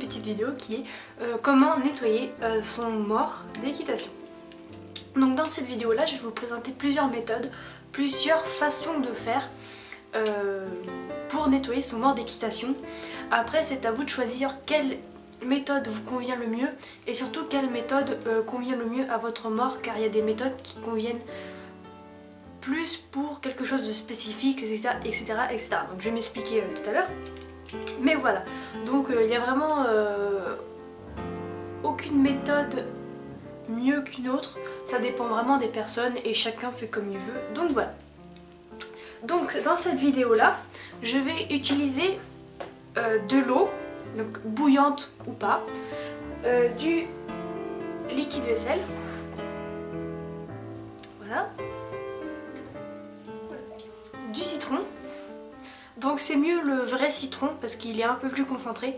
petite vidéo qui est comment nettoyer son mors d'équitation. Donc dans cette vidéo là je vais vous présenter plusieurs méthodes, plusieurs façons de faire pour nettoyer son mors d'équitation. Après c'est à vous de choisir quelle méthode vous convient le mieux et surtout quelle méthode convient le mieux à votre mors, car il y a des méthodes qui conviennent plus pour quelque chose de spécifique, etc. etc. Donc je vais m'expliquer tout à l'heure. Mais voilà, donc il n'y a vraiment aucune méthode mieux qu'une autre, ça dépend vraiment des personnes et chacun fait comme il veut, donc voilà. Donc dans cette vidéo là, je vais utiliser de l'eau, donc bouillante ou pas, du liquide vaisselle, voilà, du citron. Donc c'est mieux le vrai citron parce qu'il est un peu plus concentré,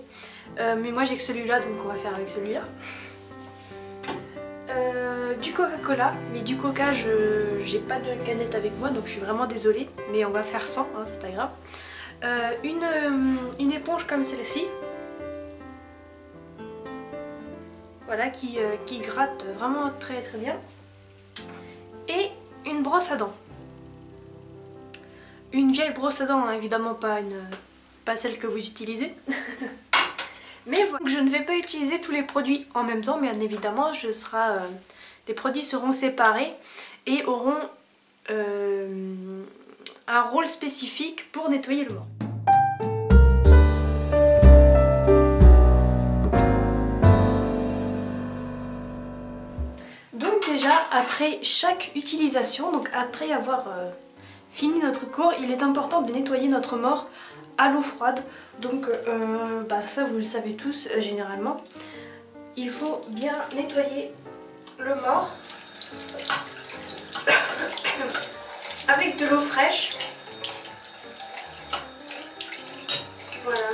mais moi j'ai que celui-là donc on va faire avec celui-là. Du Coca-Cola, mais du Coca j'ai pas de canette avec moi donc je suis vraiment désolée, mais on va faire sans, hein, c'est pas grave. Une éponge comme celle-ci, voilà, qui gratte vraiment très bien, et une brosse à dents. Une vieille brosse à dents, hein, évidemment pas celle que vous utilisez. Mais voilà. Donc, je ne vais pas utiliser tous les produits en même temps, bien évidemment, les produits seront séparés et auront un rôle spécifique pour nettoyer le mors. Donc déjà, après chaque utilisation, donc après avoir fini notre cours, il est important de nettoyer notre mors à l'eau froide. Donc ça vous le savez tous généralement. Il faut bien nettoyer le mors avec de l'eau fraîche. Voilà.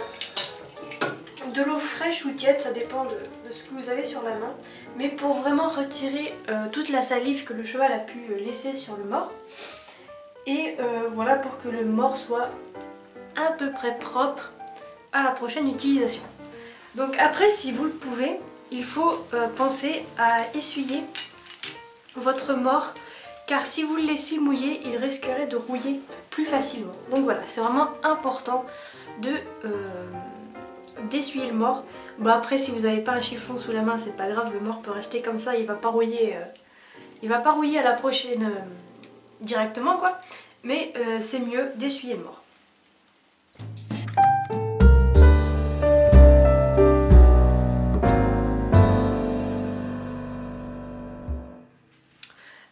De l'eau fraîche ou tiède, ça dépend de ce que vous avez sur la main. Mais pour vraiment retirer toute la salive que le cheval a pu laisser sur le mors. Et voilà, pour que le mors soit à peu près propre à la prochaine utilisation. Donc après, si vous le pouvez, il faut penser à essuyer votre mors, car si vous le laissez mouiller, il risquerait de rouiller plus facilement. Donc voilà, c'est vraiment important d'essuyer le mors. Bon après, si vous n'avez pas un chiffon sous la main, c'est pas grave, le mors peut rester comme ça, il va pas rouiller à la prochaine directement quoi, mais c'est mieux d'essuyer le mors.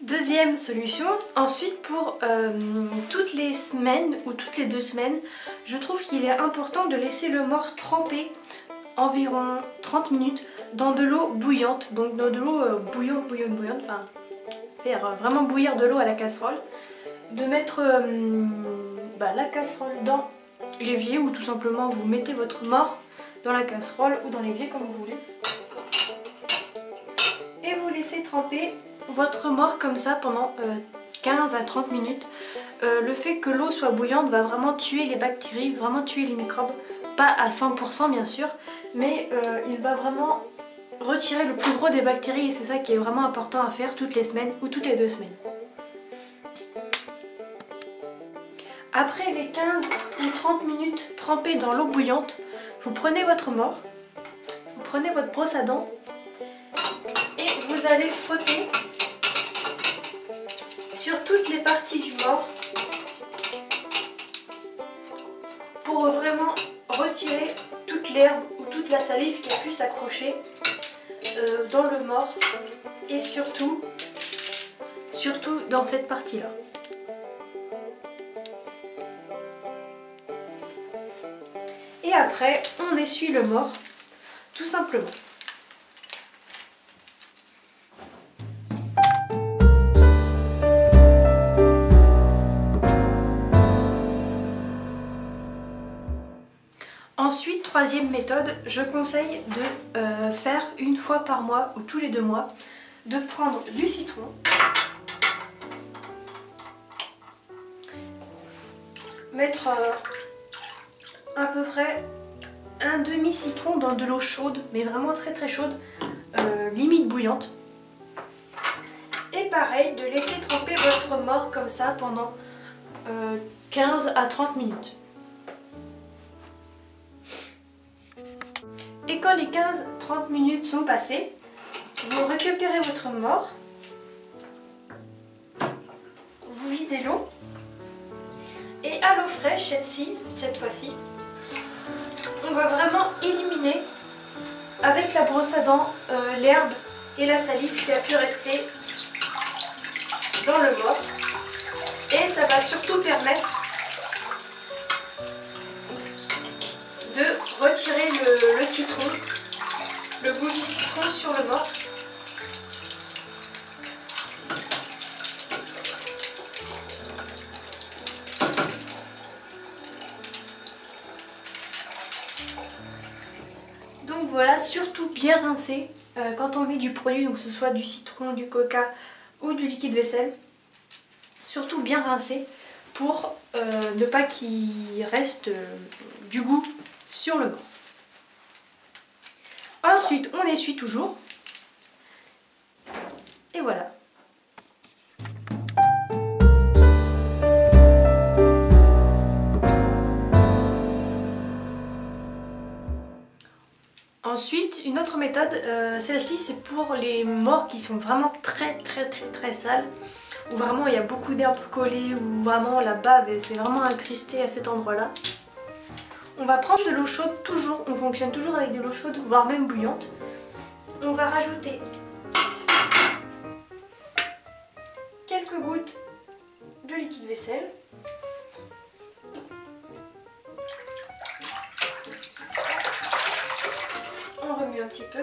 Deuxième solution, ensuite pour toutes les semaines ou toutes les 2 semaines, je trouve qu'il est important de laisser le mors tremper environ 30 minutes dans de l'eau bouillante, donc dans de l'eau bouillante, enfin faire vraiment bouillir de l'eau à la casserole, de mettre la casserole dans l'évier ou tout simplement vous mettez votre mors dans la casserole ou dans l'évier comme vous voulez et vous laissez tremper votre mors comme ça pendant 15 à 30 minutes. Le fait que l'eau soit bouillante va vraiment tuer les bactéries, vraiment tuer les microbes, pas à 100% bien sûr, mais il va vraiment retirer le plus gros des bactéries et c'est ça qui est vraiment important à faire toutes les semaines ou toutes les 2 semaines. Après les 15 ou 30 minutes trempées dans l'eau bouillante, vous prenez votre mors, vous prenez votre brosse à dents et vous allez frotter sur toutes les parties du mors pour vraiment retirer toute l'herbe ou toute la salive qui a pu s'accrocher dans le mors et surtout dans cette partie là. Et après on essuie le mors tout simplement. Ensuite, troisième méthode, je conseille de faire une fois par mois ou tous les 2 mois, de prendre du citron, mettre à peu près un demi-citron dans de l'eau chaude, mais vraiment très très chaude, limite bouillante. Et pareil, de laisser tremper votre mort comme ça pendant 15 à 30 minutes. Et quand les 15-30 minutes sont passées, vous récupérez votre mort, vous videz l'eau, et à l'eau fraîche, cette fois-ci, on va vraiment éliminer avec la brosse à dents l'herbe et la salive qui a pu rester dans le mort. Et ça va surtout permettre de retirer le citron, le goût du citron sur le mort. Donc voilà, surtout bien rincer quand on met du produit, donc que ce soit du citron, du coca ou du liquide vaisselle. Surtout bien rincer pour ne pas qu'il reste du goût sur le mort. Ensuite, on essuie toujours. Et voilà. Ensuite, une autre méthode, celle-ci c'est pour les morts qui sont vraiment très sales, où vraiment il y a beaucoup d'herbes collées, où vraiment la bave c'est vraiment incrusté à cet endroit-là. On va prendre de l'eau chaude toujours, on fonctionne toujours avec de l'eau chaude, voire même bouillante. On va rajouter quelques gouttes de liquide vaisselle. On remue un petit peu.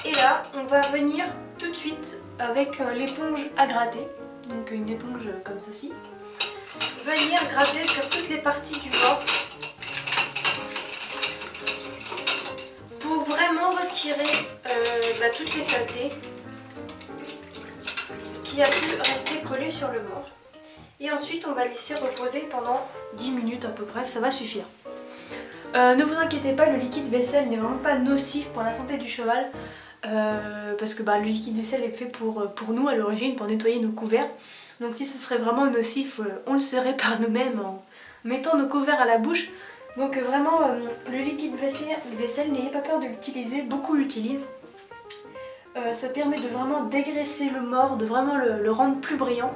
Et là, on va venir tout de suite avec l'éponge à gratter, donc une éponge comme ceci. Venir gratter sur toutes les parties du mort pour vraiment retirer toutes les saletés qui a pu rester collées sur le mort. Et ensuite, on va laisser reposer pendant 10 minutes à peu près, ça va suffire. Ne vous inquiétez pas, le liquide vaisselle n'est vraiment pas nocif pour la santé du cheval. Parce que le liquide vaisselle est fait pour nous à l'origine, pour nettoyer nos couverts. Donc si ce serait vraiment nocif, on le serait par nous-mêmes en mettant nos couverts à la bouche. Donc vraiment, le liquide vaisselle, n'ayez pas peur de l'utiliser, beaucoup l'utilisent. Ça permet de vraiment dégraisser le mort, de vraiment le rendre plus brillant.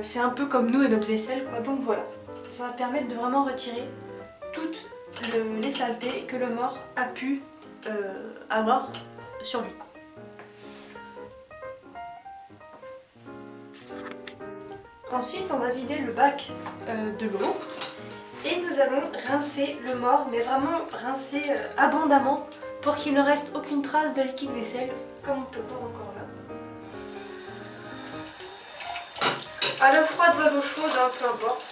C'est un peu comme nous et notre vaisselle, quoi. Donc voilà, ça va permettre de vraiment retirer toutes les saletés que le mort a pu avoir sur lui. Ensuite, on va vider le bac de l'eau et nous allons rincer le mort, mais vraiment rincer abondamment pour qu'il ne reste aucune trace de liquide vaisselle, comme on peut voir encore là. À l'eau froide ou à l'eau chaude, hein, peu importe.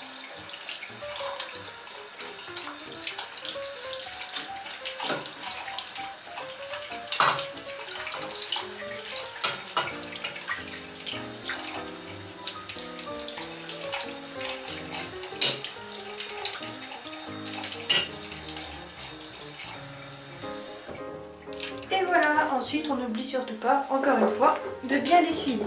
Et voilà, ensuite on n'oublie surtout pas, encore une fois, de bien l'essuyer.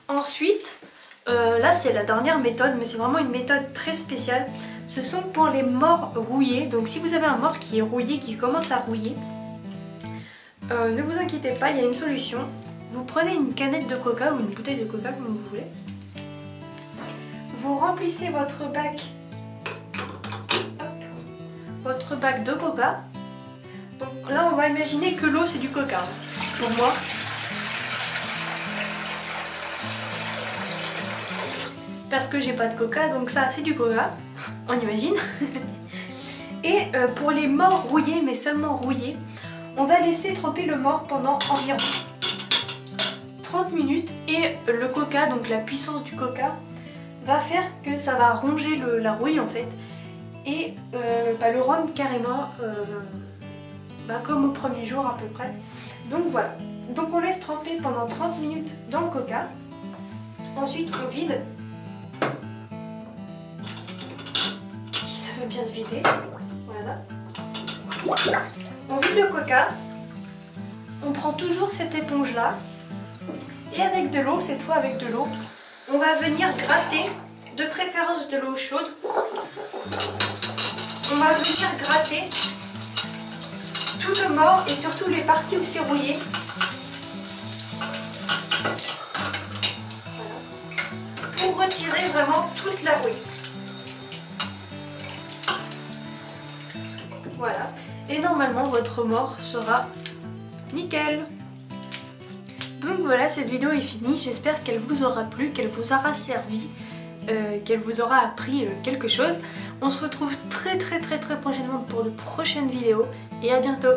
Ensuite, là c'est la dernière méthode, mais c'est vraiment une méthode très spéciale. Ce sont pour les morts rouillés. Donc si vous avez un mort qui est rouillé, qui commence à rouiller, ne vous inquiétez pas, il y a une solution. Vous prenez une canette de coca ou une bouteille de coca comme vous voulez. Vous remplissez votre bac de coca. Donc là on va imaginer que l'eau c'est du coca pour moi. Parce que j'ai pas de coca, donc ça c'est du coca, on imagine. Et pour les morts rouillés, mais seulement rouillés, on va laisser tremper le mort pendant environ 30 minutes. Et le coca, donc la puissance du coca, va faire que ça va ronger la rouille en fait. Et le rendre carrément comme au premier jour à peu près. Donc voilà, Donc on laisse tremper pendant 30 minutes dans le coca. Ensuite on vide. Ça veut bien se vider. Voilà. On vide le coca. On prend toujours cette éponge là. Et avec de l'eau, cette fois avec de l'eau, on va venir gratter, de préférence de l'eau chaude. On va venir gratter tout le mort et surtout les parties où c'est rouillé. Voilà. Pour retirer vraiment toute la rouille. Voilà. Et normalement votre mort sera nickel. Donc voilà, cette vidéo est finie. J'espère qu'elle vous aura plu, qu'elle vous aura servi, qu'elle vous aura appris quelque chose. On se retrouve très prochainement pour de prochaines vidéos et à bientôt.